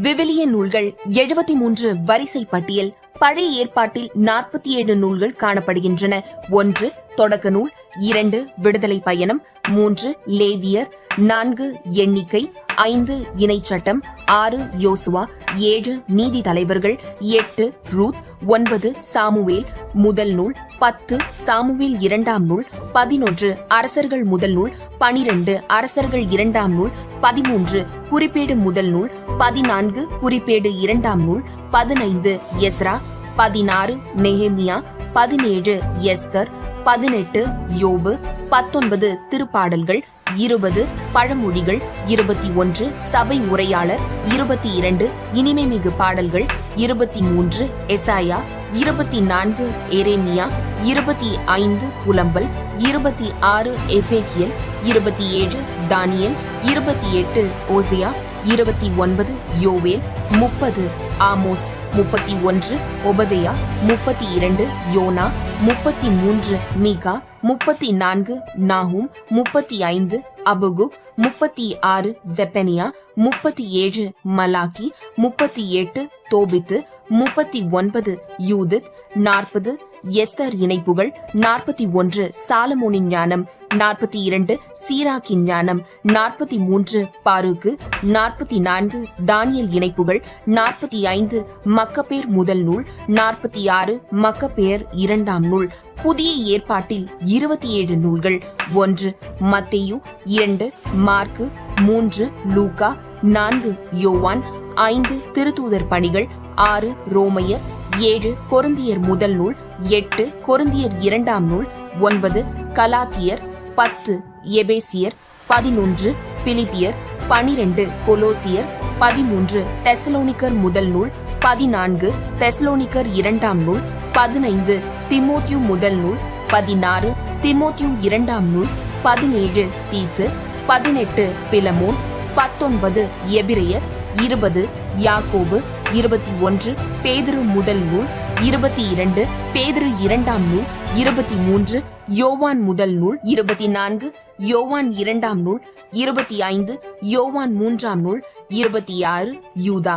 விவிலிய நூல்கள் 73 வரிசை பட்டியல். பழைய ஏற்பாட்டில் 47 நூல்கள் காணப்படுகின்றன. 1 தொடக்க நூல், 2 விடுதலை பயணம், 3 லேவியர், 4 எண்ணிக்கை, 5 இணைச்சட்டம், 6 யோசுவா, 7 நீதி தலைவர்கள், 8 ரூத், 9 சாமுவேல் முதல் நூல், 10 சாமுவேல் இரண்டாம் நூல், 11 அரசர்கள் முதல் நூல், 12 அரசர்கள் இரண்டாம் நூல், 13 குறிப்பேடு முதல் நூல், 14 குறிப்பேடு இரண்டாம் நூல், 15 எஸ்ரா, 16 நெஹெமியா, 17 எஸ்தர், 18 யோபு, 19 திருப்பாடல்கள், 20 பழமொழிகள், 21 சபை உரையாளர், 22 இனிமைமிகு பாடல்கள், 23 எசாயா, 24 எரேமியா, 25 புலம்பல், 26 எசேக்கியல், 27 தானியேல், 28 ஓசியா, 29 யோவேல், 30 ஆமோஸ், 31 ஒபதேயா, 32 யோனா, 33 மீகா, 34 நாஹூம், 35 அபகுக், 36 செப்பனியா, 37 மலாக்கி, 38 தோபித்து, 39 யூதித், 40 எஸ்தர் இணைப்புகள், 41 சாலமோனின் ஞானம், 42 சீராக்கின் ஞானம், 43 பாருக்கு, 44 தானியல் இணைப்புகள், 45 மக்கபேர் முதல் நூல், 46 மக்கபேர் இரண்டாம் நூல். புதிய ஏற்பாட்டில் 27 நூல்கள். 1 மத்தேயு, 2 மார்க்கு, 3 லூக்கா, 4 யோவான், 5 திருத்தூதர் பணிகள், 6 ரோமையர், 7 கொரிந்தியர் முதல் நூல், 8 கொரிந்தியர் இரண்டாம் நூல், 9 கலாத்தியர், 10 எபேசியர், 11 பிலிப்பியர், 12 கொலோசியர், 13 தெசலோனிக்கர் முதல் நூல், 14 தெசலோனிக்கர் இரண்டாம் நூல், 15 திமோத்தியு முதல் நூல், 16 திமோத்தியு இரண்டாம் நூல், 17 தீத்து, 18 பிலமோன், 19 எபிரெயர், 20 யாக்கோபு, 21 பேதுரு முதல் நூல், 22 பேதுரு இரண்டாம் நூல், 23 யோவான் முதல் நூல், 24 யோவான் இரண்டாம் நூல், 25 யோவான் மூன்றாம் நூல், 26 யூதா,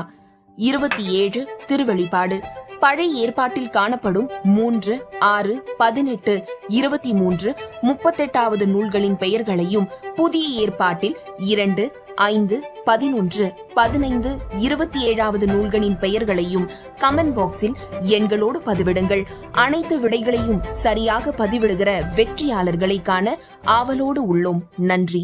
27 திருவெளிப்பாடு. பழைய ஏற்பாட்டில் காணப்படும் 3, 6, 18, 23, 38வது நூல்களின் பெயர்களையும், புதிய ஏற்பாட்டில் 2, 5, 11, 15, 27வது நூல்களின் பெயர்களையும் கமெண்ட் பாக்ஸில் எண்களோடு பதிவிடுங்கள். அனைத்து விடைகளையும் சரியாக பதிவிடுகிற வெற்றியாளர்களை காண ஆவலோடு உள்ளோம். நன்றி.